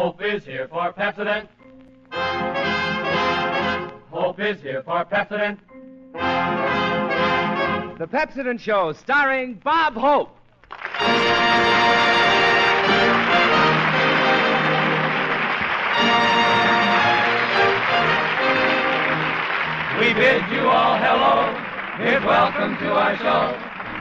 Hope is here for Pepsodent. Hope is here for Pepsodent. The Pepsodent Show, starring Bob Hope. We bid you all hello, and welcome to our show.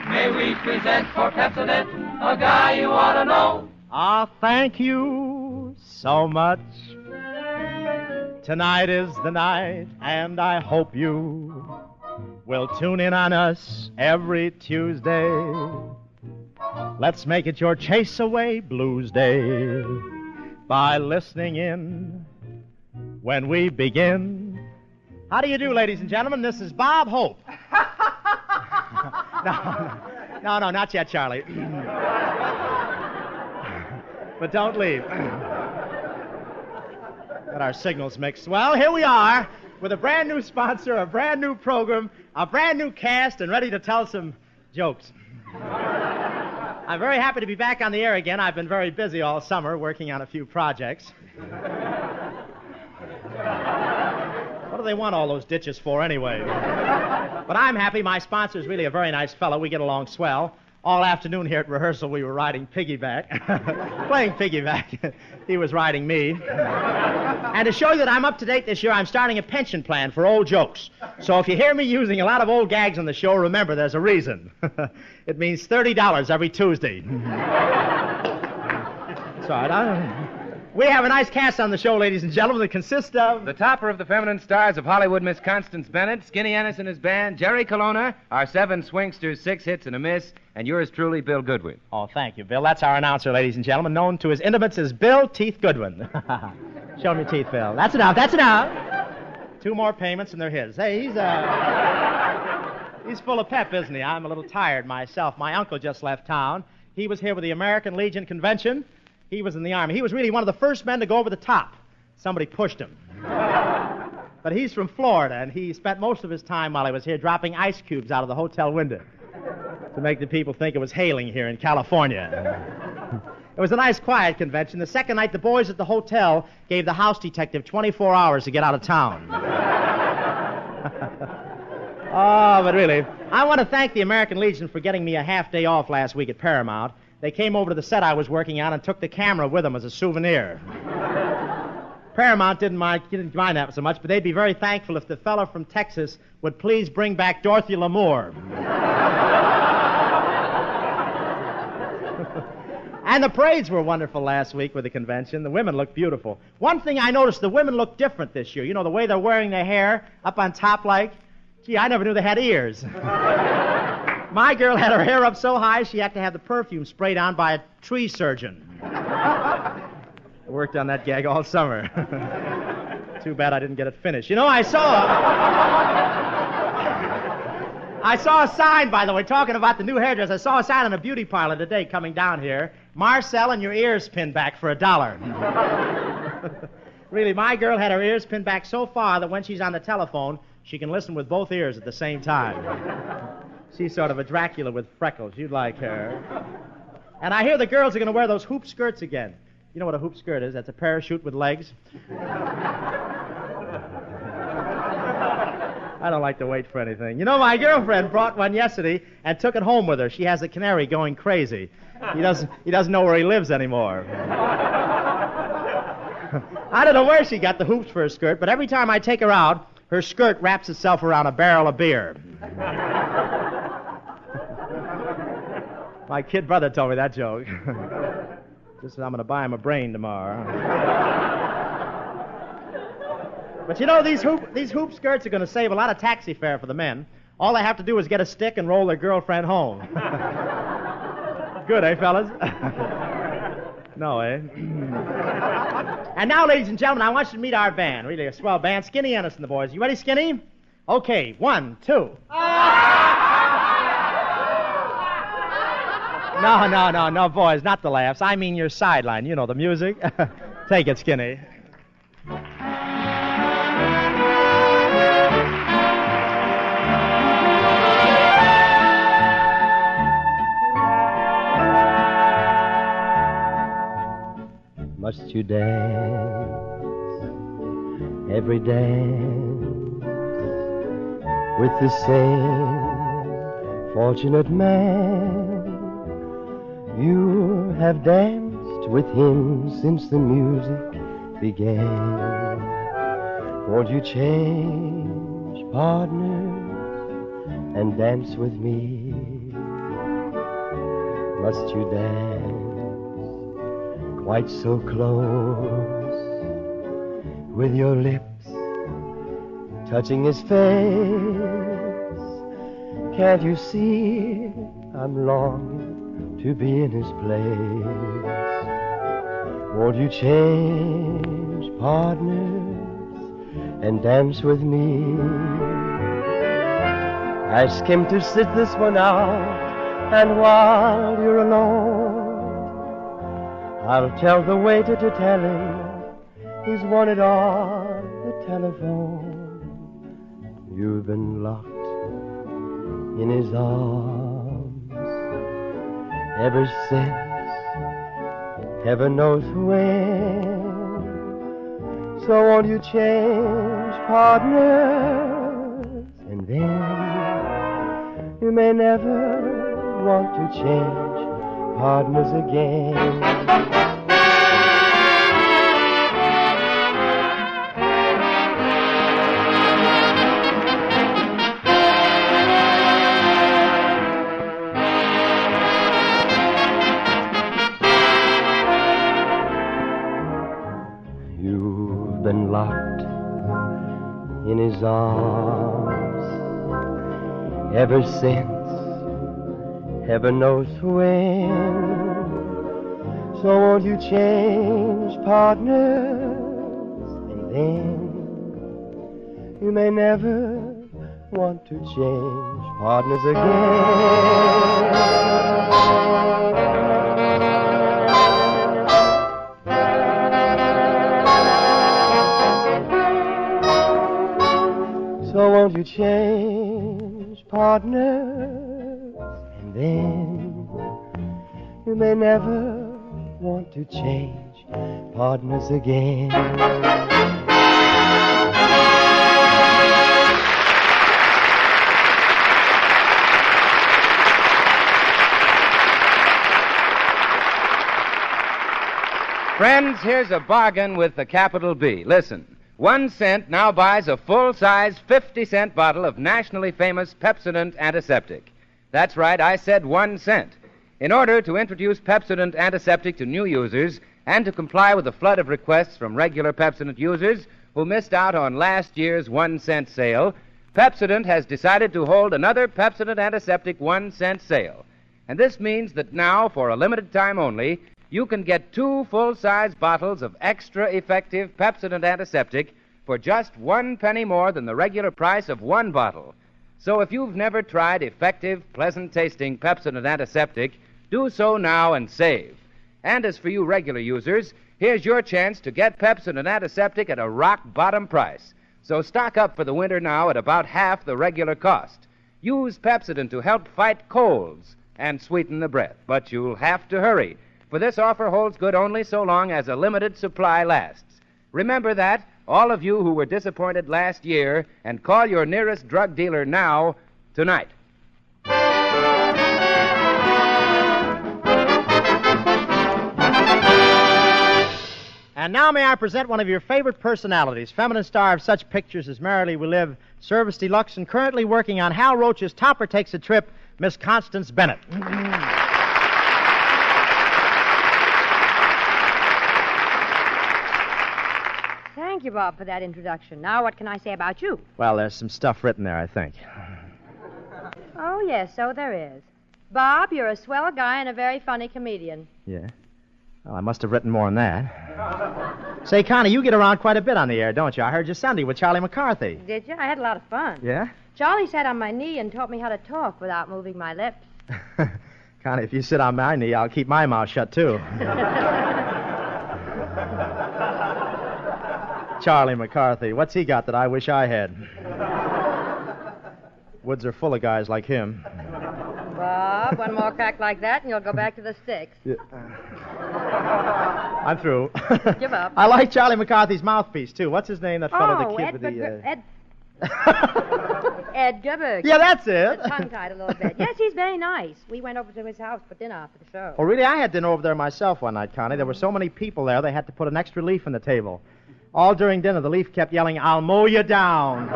May we present for Pepsodent a guy you ought to know. Ah, thank you so much. Tonight is the night, and I hope you will tune in on us every Tuesday. Let's make it your Chase Away Blues Day by listening in when we begin. How do you do, ladies and gentlemen? This is Bob Hope. No, not yet, Charlie. But don't leave. Got our signals mixed. Well, here we are with a brand new sponsor, a brand new program, a brand new cast, and ready to tell some jokes. I'm very happy to be back on the air again. I've been very busy all summer working on a few projects. What do they want all those ditches for anyway? But I'm happy. My sponsor's really a very nice fellow. We get along swell. All afternoon here at rehearsal, we were riding piggyback. Playing piggyback. He was riding me. And to show you that I'm up to date this year, I'm starting a pension plan for old jokes. So if you hear me using a lot of old gags on the show, remember, there's a reason. It means $30 every Tuesday. That's all right. We have a nice cast on the show, ladies and gentlemen, that consists of... The topper of the feminine stars of Hollywood, Miss Constance Bennett, Skinny Ennis and his band, Jerry Colonna, our 7 swingsters, 6 hits and a miss, and yours truly, Bill Goodwin. Oh, thank you, Bill. That's our announcer, ladies and gentlemen, known to his intimates as Bill Teeth Goodwin. Show me your teeth, Bill. That's enough. 2 more payments and they're his. Hey, he's full of pep, isn't he? I'm a little tired myself. My uncle just left town. He was here with the American Legion Convention. He was in the Army. He was really one of the first men to go over the top. Somebody pushed him. But he's from Florida, and he spent most of his time while he was here dropping ice cubes out of the hotel window to make the people think it was hailing here in California. It was a nice, quiet convention. The second night, the boys at the hotel gave the house detective 24 hours to get out of town. Oh, but really, I want to thank the American Legion for getting me a half day off last week at Paramount. They came over to the set I was working on and took the camera with them as a souvenir. Paramount didn't mind that so much, but they'd be very thankful if the fellow from Texas would please bring back Dorothy Lamour. And the parades were wonderful last week with the convention. The women looked beautiful. One thing I noticed, the women look different this year. You know, the way they're wearing their hair up on top like... Gee, I never knew they had ears. My girl had her hair up so high she had to have the perfume sprayed on by a tree surgeon. I worked on that gag all summer. Too bad I didn't get it finished. You know, I saw a sign, by the way, talking about the new hairdresser. I saw a sign in a beauty parlor today coming down here. Marcel and your ears pinned back for $1. Really, my girl had her ears pinned back so far that when she's on the telephone, she can listen with both ears at the same time. She's sort of a Dracula with freckles. You'd like her. And I hear the girls are going to wear those hoop skirts again. You know what a hoop skirt is? That's a parachute with legs. I don't like to wait for anything. You know, my girlfriend brought one yesterday and took it home with her. She has a canary going crazy. He doesn't know where he lives anymore. I don't know where she got the hoops for her skirt, but every time I take her out, her skirt wraps itself around a barrel of beer. My kid brother told me that joke. Just said I'm going to buy him a brain tomorrow. But you know, these hoop skirts are going to save a lot of taxi fare for the men. All they have to do is get a stick and roll their girlfriend home. Good, eh, fellas? No, eh? And now, ladies and gentlemen, I want you to meet our band. Really a swell band. Skinny Ennis and the boys. You ready, Skinny? Okay, 1, 2. No, boys, not the laughs. I mean your sideline. You know, the music. Take it, Skinny. Must you dance every dance with the same fortunate man? You have danced with him since the music began. Won't you change partners and dance with me? Must you dance quite so close, with your lips touching his face? Can't you see I'm longing to be in his place? Won't you change partners and dance with me? Ask him to sit this one out, and while you're alone, I'll tell the waiter to tell him he's wanted on the telephone. You've been locked in his arms ever since, heaven knows when. So won't you change partners, and then you may never want to change partners again. You've been locked in his arms ever since, heaven knows when. So won't you change partners, and then you may never want to change partners again. So won't you change partners, and then you may never want to change partners again. Friends, here's a bargain with the capital B. Listen. 1 cent now buys a full-size 50-cent bottle of nationally famous Pepsodent antiseptic. That's right, I said 1 cent. In order to introduce Pepsodent antiseptic to new users and to comply with the flood of requests from regular Pepsodent users who missed out on last year's 1 cent sale, Pepsodent has decided to hold another Pepsodent antiseptic 1 cent sale. And this means that now, for a limited time only, you can get 2 full-size bottles of extra effective Pepsodent antiseptic for just 1 penny more than the regular price of 1 bottle. So if you've never tried effective, pleasant-tasting Pepsodent antiseptic, do so now and save. And as for you regular users, here's your chance to get Pepsodent antiseptic at a rock-bottom price. So stock up for the winter now at about half the regular cost. Use Pepsodent to help fight colds and sweeten the breath. But you'll have to hurry, for this offer holds good only so long as a limited supply lasts. Remember that, all of you who were disappointed last year, and call your nearest drug dealer now, tonight. And now may I present one of your favorite personalities, feminine star of such pictures as Merrily We Live, Service Deluxe, and currently working on Hal Roach's Topper Takes a Trip, Miss Constance Bennett. Thank you, Bob, for that introduction. Now what can I say about you? Well, there's some stuff written there, I think. Oh, yes, so there is. Bob, you're a swell guy and a very funny comedian. Yeah? Well, I must have written more than that. Say, Connie, you get around quite a bit on the air, don't you? I heard you Sunday with Charlie McCarthy. Did you? I had a lot of fun. Yeah? Charlie sat on my knee and taught me how to talk without moving my lips. Connie, if you sit on my knee, I'll keep my mouth shut, too. Charlie McCarthy, what's he got that I wish I had? Woods are full of guys like him. Bob, one more crack like that and you'll go back to the sticks. Yeah. I'm through. Give up. I like Charlie McCarthy's mouthpiece, too. What's his name, that fellow, the kid with Edgar Bergen. Yeah, that's it. Tongue-tied a little bit. Yes, he's very nice. We went over to his house for dinner after the show. Oh, really? I had dinner over there myself one night, Connie. There were so many people there, they had to put an extra leaf on the table. All during dinner, the leaf kept yelling, "I'll mow you down." I'd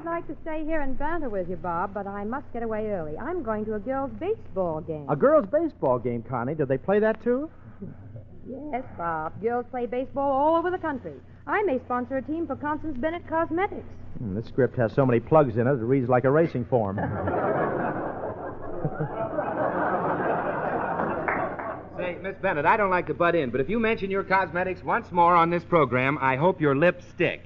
like to stay here and banter with you, Bob, but I must get away early. I'm going to a girls' baseball game. A girls' baseball game, Connie. Did they play that, too? Yes, Bob. Girls play baseball all over the country. I may sponsor a team for Constance Bennett Cosmetics. This script has so many plugs in it, it reads like a racing form. Say, Miss Bennett, I don't like to butt in, but if you mention your cosmetics once more on this program, I hope your lips stick.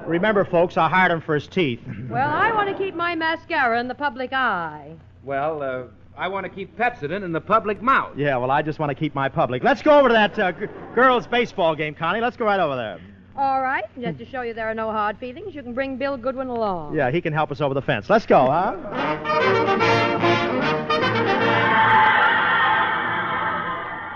Remember, folks, I hired him for his teeth. Well, I want to keep my mascara in the public eye. Well, I want to keep Pepsodent in the public mouth. Yeah, well, I just want to keep my public. Let's go over to that girls' baseball game, Connie. Let's go right over there. All right. Just to show you there are no hard feelings, you can bring Bill Goodwin along. Yeah, he can help us over the fence. Let's go, huh?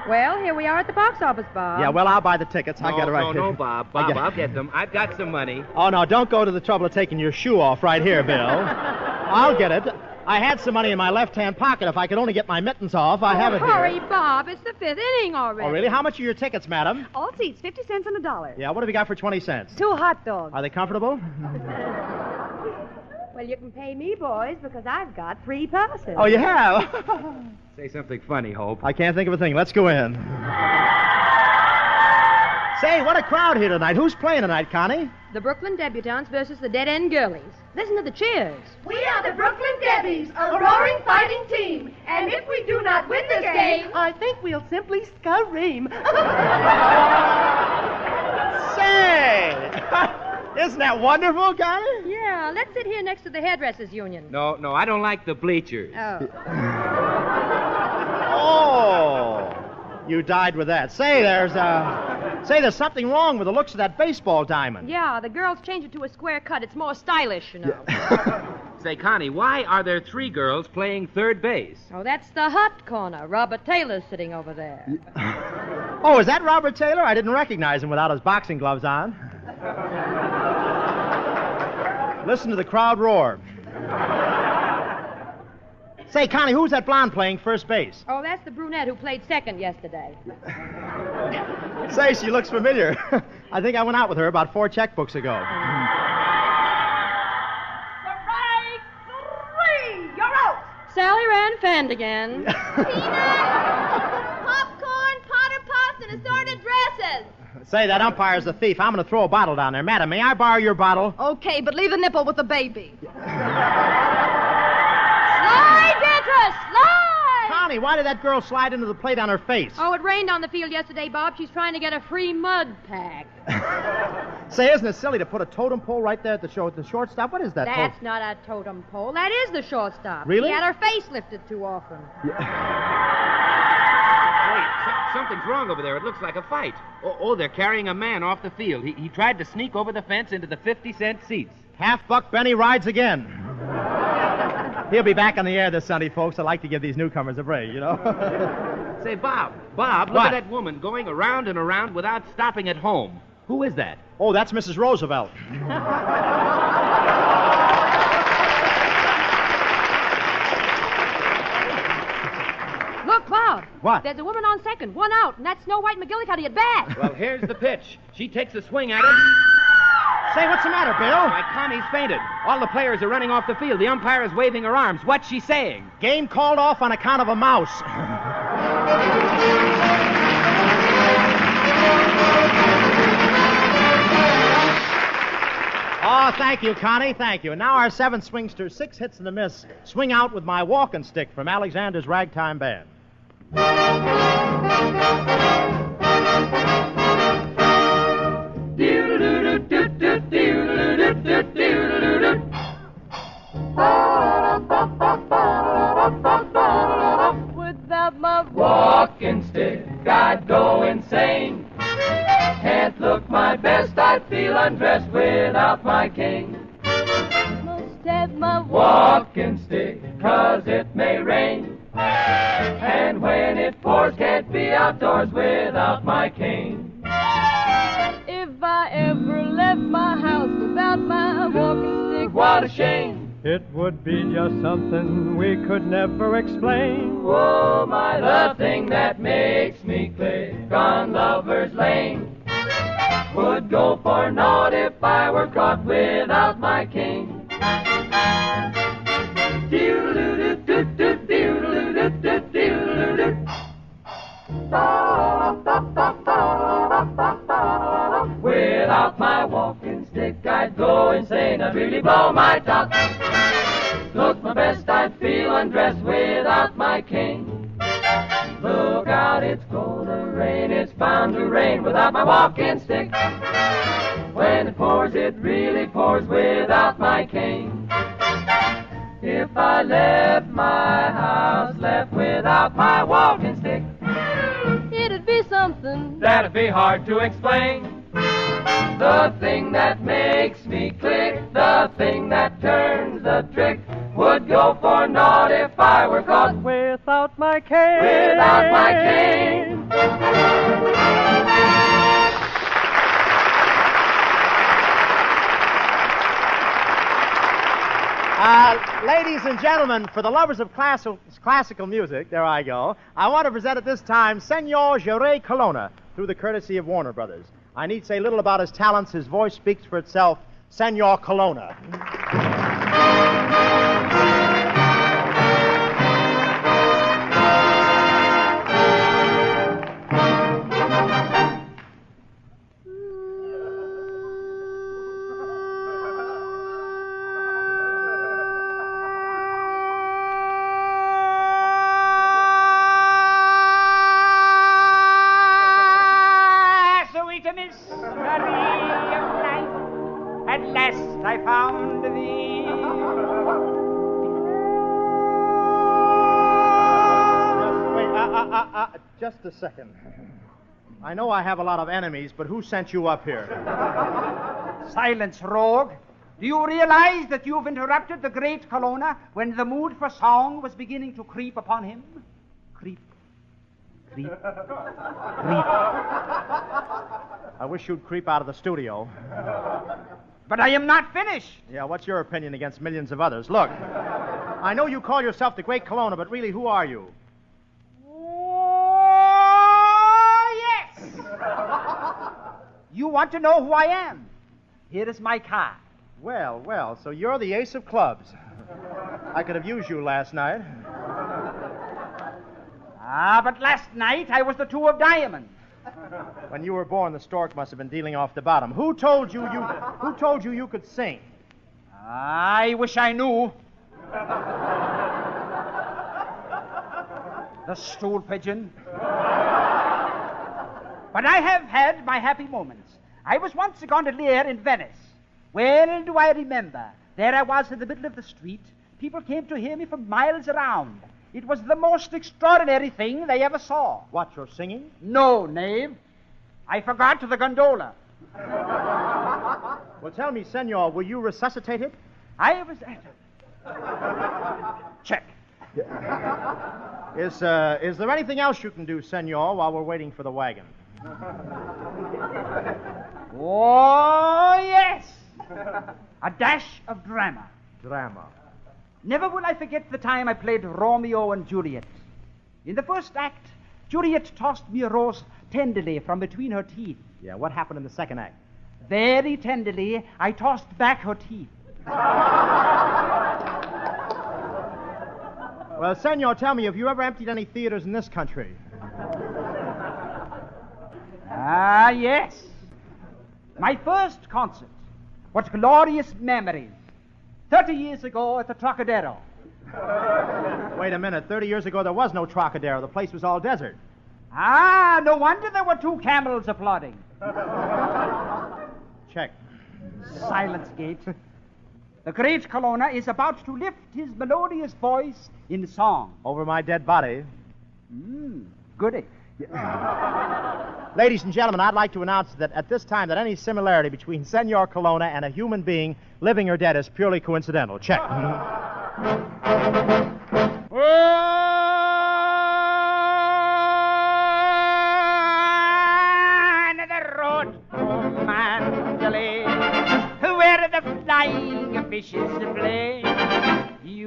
Well, here we are at the box office, Bob. Yeah, well, I'll buy the tickets. I got it right here. No, Bob. I'll get them. I've got some money. Oh, no, don't go to the trouble of taking your shoe off right here, Bill. I'll get it. I had some money in my left-hand pocket. If I could only get my mittens off, I have it here. Hurry, Bob. It's the fifth inning already. Oh, really? How much are your tickets, madam? All seats, 50 cents and $1. Yeah, what have you got for 20 cents? 2 hot dogs. Are they comfortable? Well, you can pay me, boys, because I've got 3 passes. Oh, you have? Say something funny, Hope. I can't think of a thing. Let's go in. Say, what a crowd here tonight. Who's playing tonight, Connie? The Brooklyn Debutantes versus the Dead End Girlies. Listen to the cheers. We are the Brooklyn Debbies, a roaring fighting team. And if we do not win this game, I think we'll simply scream. Say! Isn't that wonderful, Connie? Yeah, let's sit here next to the Hairdressers Union. No, I don't like the bleachers. Oh. Oh, you died with that. Say, there's something wrong with the looks of that baseball diamond. Yeah, the girls changed it to a square cut. It's more stylish, you know. Say, Connie, why are there 3 girls playing third base? Oh, that's the hot corner. Robert Taylor's sitting over there. Oh, is that Robert Taylor? I didn't recognize him without his boxing gloves on. Listen to the crowd roar. Say, Connie, who's that blonde playing first base? Oh, that's the brunette who played second yesterday. Say, she looks familiar. I think I went out with her about 4 checkbooks ago. Strike 3, you're out. Sally Rand Fend again. Popcorn, Potter Puffs, and assorted dresses. Say, that umpire's a thief. I'm going to throw a bottle down there. Madam, may I borrow your bottle? Okay, but leave the nipple with the baby. Slide, Beatrice, slide! Connie, why did that girl slide into the plate on her face? Oh, it rained on the field yesterday, Bob. She's trying to get a free mud pack. Say, isn't it silly to put a totem pole right there at the shortstop? What is that? That's not a totem pole. That is the shortstop. Really? She had her face lifted too often. Wait, something's wrong over there. It looks like a fight. Oh, they're carrying a man off the field. He tried to sneak over the fence into the 50-cent seats. Half-buck Benny rides again. He'll be back on the air this Sunday, folks. I like to give these newcomers a break, you know? Say, Bob, look What? at that woman going around and around without stopping at home. Who is that? Oh, that's Mrs. Roosevelt. Look, Bob. What? There's a woman on second, 1 out, and that's Snow White McGillicuddy at bat. Well, here's the pitch. She takes a swing at it. Say, what's the matter, Bill? Why, Connie's fainted. All the players are running off the field. The umpire is waving her arms. What's she saying? Game called off on account of a mouse. Oh, thank you, Connie, thank you. And now our 7th swingster, 6 hits and a miss. Swing out with my walking stick from Alexander's Ragtime Band. Without my Walking stick, I'd go insane. Can't look my best, I'd feel undressed without my cane. must have my Walking outdoors without my cane. If I ever left my house without my walking stick, What a shame! It would be just something we could never explain. Oh, my, the thing that makes me click on Lover's Lane would go for naught if I were caught without my cane. Without my walking stick, I'd go insane. I'd really blow my top. Look my best, I'd feel undressed without my cane. Look out, it's gonna rain, it's bound to rain without my walking stick. When it pours, it really pours without my cane. If I left my house, left without my walking stick, it'd be something. that'd be hard to explain. The thing that makes me click, the thing that turns the trick, would go for naught if I were caught Without my cane. without my cane. Ladies and gentlemen, for the lovers of classical music, there I go, I want to present at this time Senor Jerry Colonna, through the courtesy of Warner Brothers. I need say little about his talents. His voice speaks for itself. Senor Colonna. At last I found thee. Just a second. I know I have a lot of enemies, but who sent you up here? Silence, rogue. Do you realize that you've interrupted the great Colonna when the mood for song was beginning to creep upon him? Creep. Creep. Creep. I wish you'd creep out of the studio. But I am not finished. Yeah, what's your opinion against millions of others? Look, I know you call yourself the Great Colonna, but really, who are you? Oh, yes. You want to know who I am? Here is my card. Well, so you're the ace of clubs. I could have used you last night. But last night I was the two of diamonds. When you were born, the stork must have been dealing off the bottom. Who told you you could sing? I wish I knew. The stool pigeon. But I have had my happy moments. I was once a gondolier in Venice. Well do I remember. There I was in the middle of the street. People came to hear me from miles around. It was the most extraordinary thing they ever saw. What, you're singing? No, knave. I forgot the gondola. Well, tell me, senor, were you resuscitated? I was... Check. Is there anything else you can do, senor, while we're waiting for the wagon? Oh, yes. A dash of drama. Drama. Never will I forget the time I played Romeo and Juliet. In the first act, Juliet tossed me a rose tenderly from between her teeth. Yeah, what happened in the second act? Very tenderly, I tossed back her teeth. Well, senor, tell me, have you ever emptied any theaters in this country? Ah, yes. My first concert. What glorious memories. 30 years ago at the Trocadero. Wait a minute. 30 years ago, there was no Trocadero. The place was all desert. Ah, no wonder there were two camels applauding. Check. Silence, Gate. The great Colonna is about to lift his melodious voice in song. Over my dead body. Goody. Ladies and gentlemen, I'd like to announce that at this time that any similarity between Senor Colonna and a human being, living or dead, is purely coincidental. Check.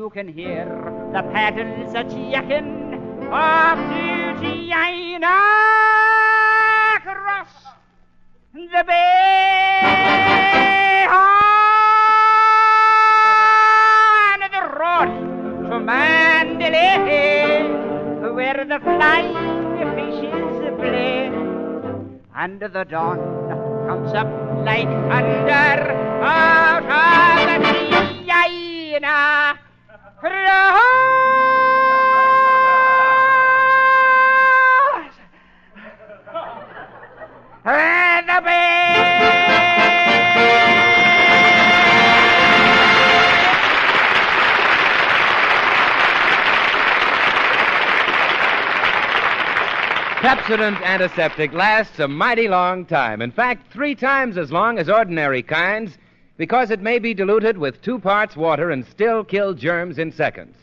you can hear the paddles a-jacking off to Gianna across the bay on the road to Mandalay, where the flying fishes play, and the dawn comes up like thunder out of the Gianna cross the bay. Pepsodent antiseptic lasts a mighty long time. In fact, 3 times as long as ordinary kinds, because it may be diluted with 2 parts water and still kill germs in seconds.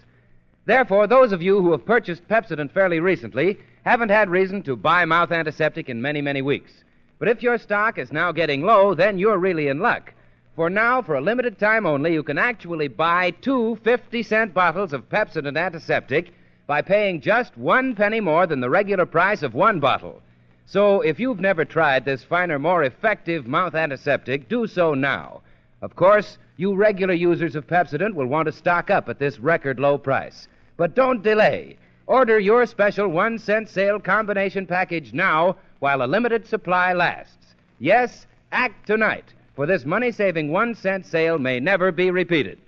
Therefore, those of you who have purchased Pepsodent fairly recently haven't had reason to buy mouth antiseptic in many, many weeks. But if your stock is now getting low, then you're really in luck. For now, for a limited time only, you can actually buy 2 50-cent bottles of Pepsodent antiseptic by paying just 1 penny more than the regular price of 1 bottle. So if you've never tried this finer, more effective mouth antiseptic, do so now. Of course, you regular users of Pepsodent will want to stock up at this record low price. But don't delay. Order your special 1-cent sale combination package now while a limited supply lasts. Yes, act tonight, for this money-saving 1-cent sale may never be repeated.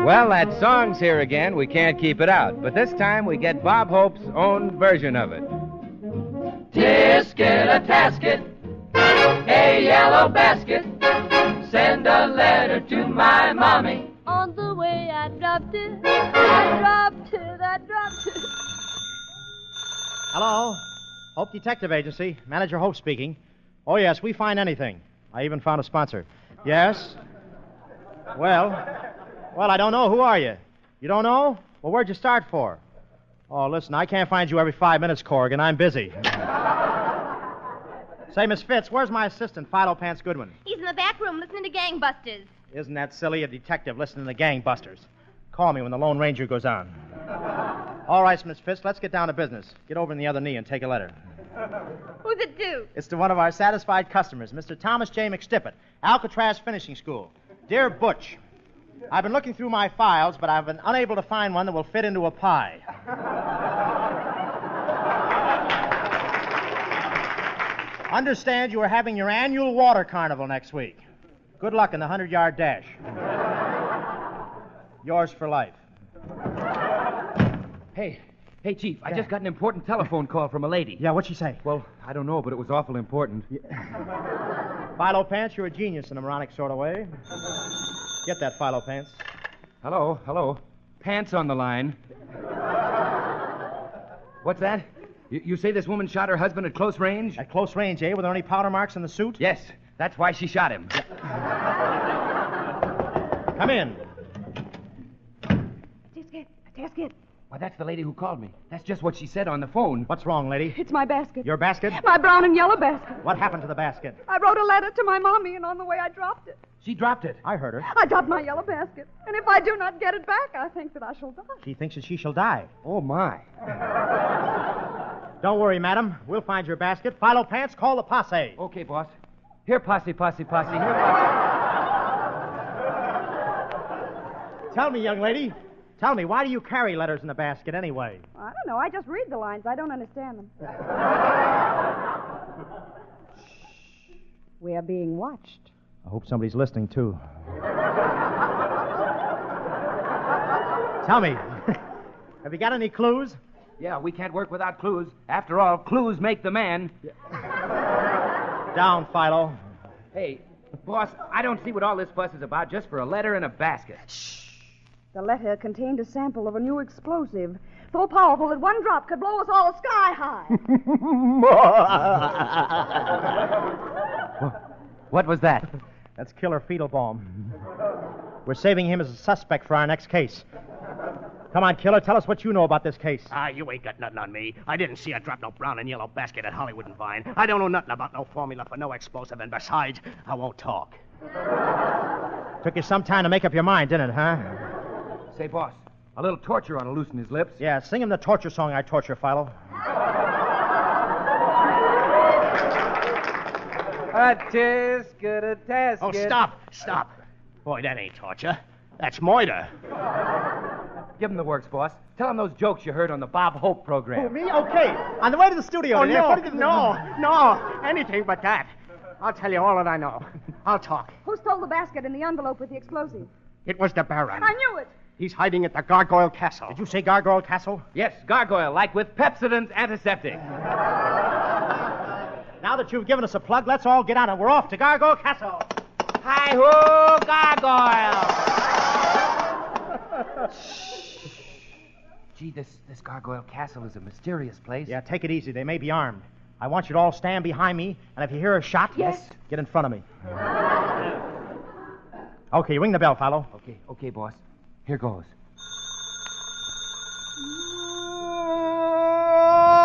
Well, that song's here again. We can't keep it out. But this time we get Bob Hope's own version of it. Tisket a tasket, a yellow basket. Send a letter to my mommy. On the way I dropped it. I dropped it. Hello? Hope Detective Agency. Manager Hope speaking. Oh, yes, we find anything. I even found a sponsor. Yes? Well, I don't know. Who are you? You don't know? Well, where'd you start for? Oh, listen, I can't find you every 5 minutes, Corrigan. I'm busy. Say, Miss Fitz, where's my assistant, Philo Pants Goodwin? He's in the back room listening to gangbusters. Isn't that silly? A detective listening to gangbusters. Call me when the Lone Ranger goes on. All right, Miss Fitz, let's get down to business. Get over in the other knee and take a letter. Who's it to? It's to one of our satisfied customers, Mr. Thomas J. McStippet, Alcatraz Finishing School. Dear Butch, I've been looking through my files, but I've been unable to find one that will fit into a pie. Understand you are having your annual water carnival next week. Good luck in the 100-yard dash. Yours for life. Hey, Chief, I just got an important telephone call from a lady. Yeah, what'd she say? Well, I don't know, but it was awful important. Philo Pants, you're a genius in a moronic sort of way. Get that, Philo Pants. Hello. Pants on the line. What's that? You say this woman shot her husband at close range? At close range, eh? Were there any powder marks on the suit? Yes, that's why she shot him. Come in. Basket. Why, that's the lady who called me. That's just what she said on the phone. What's wrong, lady? It's my basket. Your basket? My brown and yellow basket. What happened to the basket? I wrote a letter to my mommy, and on the way I dropped it. She dropped it. I heard her. I dropped my yellow basket. And if I do not get it back, I think that I shall die. She thinks that she shall die. Oh, my. Don't worry, madam. We'll find your basket. Philo Pants, call the posse. Okay, boss. Here, posse. Here, posse. Tell me, young lady. Tell me, why do you carry letters in a basket anyway? I don't know. I just read the lines. I don't understand them. We are being watched. I hope somebody's listening, too. Tell me, have you got any clues? Yeah, we can't work without clues. After all, clues make the man. Down, Philo. Hey, boss, I don't see what all this fuss is about just for a letter in a basket. Shh. The letter contained a sample of a new explosive, so powerful that one drop could blow us all sky high. What was that? That's Killer Fetal Balm. We're saving him as a suspect for our next case. Come on, killer, tell us what you know about this case. You ain't got nothing on me. I didn't see her drop no brown and yellow basket at Hollywood and Vine. I don't know nothing about no formula for no explosive, and besides, I won't talk. Took you some time to make up your mind, didn't it, huh? Say, boss, a little torture ought to loosen his lips. Yeah, sing him the torture song I torture, Philo. A tisket, a tasket. Oh, stop. Boy, that ain't torture. That's murder. Give him the works, boss. Tell him those jokes you heard on the Bob Hope program. Oh, me? Okay. On the way to the studio. Oh, no. Anything but that. I'll tell you all that I know. I'll talk. Who stole the basket and the envelope with the explosive? It was the Baron. I knew it. He's hiding at the Gargoyle Castle. Did you say Gargoyle Castle? Yes, gargoyle, like with Pepsodent antiseptic. Now that you've given us a plug, let's all get on it. We're off to Gargoyle Castle. Hi-ho, gargoyle! Gee, this Gargoyle Castle is a mysterious place. Yeah, take it easy. They may be armed. I want you to all stand behind me, and if you hear a shot, Yes. Get in front of me. Okay, ring the bell, Philo. Okay, boss. Here goes.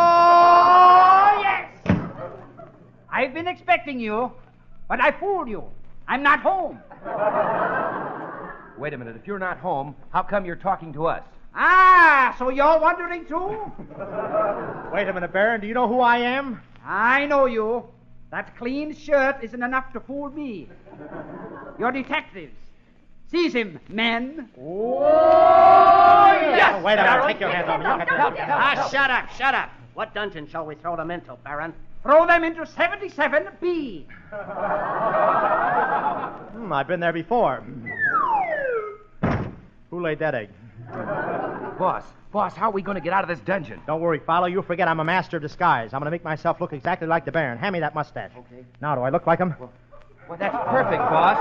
Oh, yes! I've been expecting you, but I fooled you. I'm not home. Wait a minute. If you're not home, how come you're talking to us? Ah, so you're wondering too? Wait a minute, Baron. Do you know who I am? I know you. That clean shirt isn't enough to fool me. You're detectives. Seize him, men. Oh, yes! Wait a minute. Take your hands off me. Shut up. What dungeon shall we throw them into, Baron? Throw them into 77B. I've been there before. Who laid that egg? Boss, how are we going to get out of this dungeon? Don't worry, Philo. You'll forget I'm a master of disguise. I'm going to make myself look exactly like the Baron. Hand me that mustache. Okay. Now, do I look like him? Well, that's perfect, boss.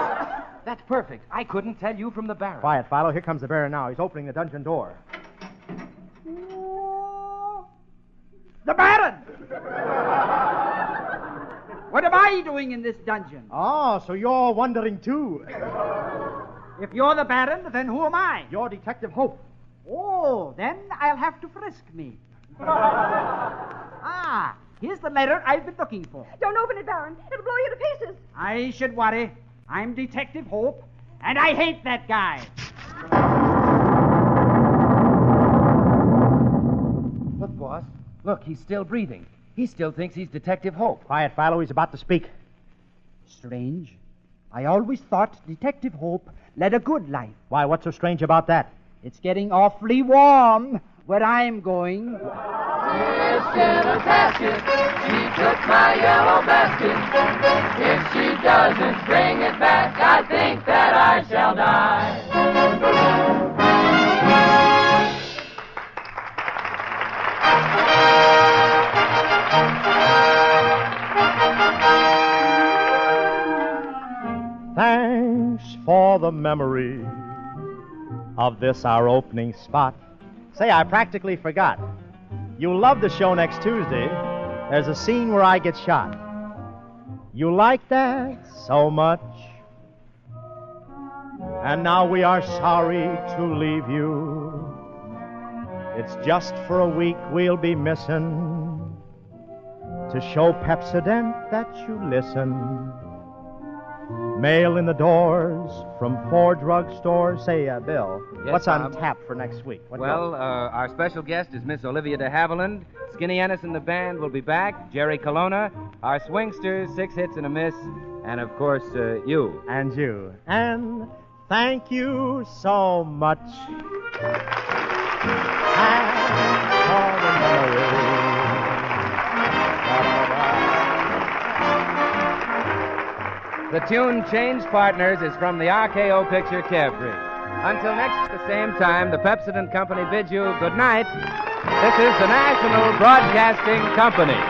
That's perfect. I couldn't tell you from the Baron. Quiet, Philo. Here comes the Baron now. He's opening the dungeon door. The Baron! What am I doing in this dungeon? Oh, so you're wondering, too. If you're the Baron, then who am I? You're Detective Hope. Oh, then I'll have to frisk me. Here's the letter I've been looking for. Don't open it, Baron. It'll blow you to pieces. I should worry. I'm Detective Hope, and I hate that guy. Look, boss. Look, he's still breathing. He still thinks he's Detective Hope. Quiet, Philo. He's about to speak. Strange. I always thought Detective Hope led a good life. Why, what's so strange about that? It's getting awfully warm where I'm going. Biscuit or basket, she took my yellow basket. If she doesn't bring it back, I think that I shall die. Thanks for the memory of this our opening spot. Say, I practically forgot. You'll love the show next Tuesday. There's a scene where I get shot. You like that so much. And now we are sorry to leave you. It's just for a week we'll be missing to show Pepsodent that you listen. Mail in the doors from 4 drugstores. Say, Bill, Yes, what's on Bob? tap for next week? Our special guest is Miss Olivia de Havilland. Skinny Ennis and the band will be back. Jerry Colonna. Our swingsters, 6 hits and a miss. And, of course, you. And you. And thank you so much. And for the memory. The tune Change Partners is from the RKO picture Carefree. Until next the same time, the Pepsodent Company bids you good night. This is the National Broadcasting Company.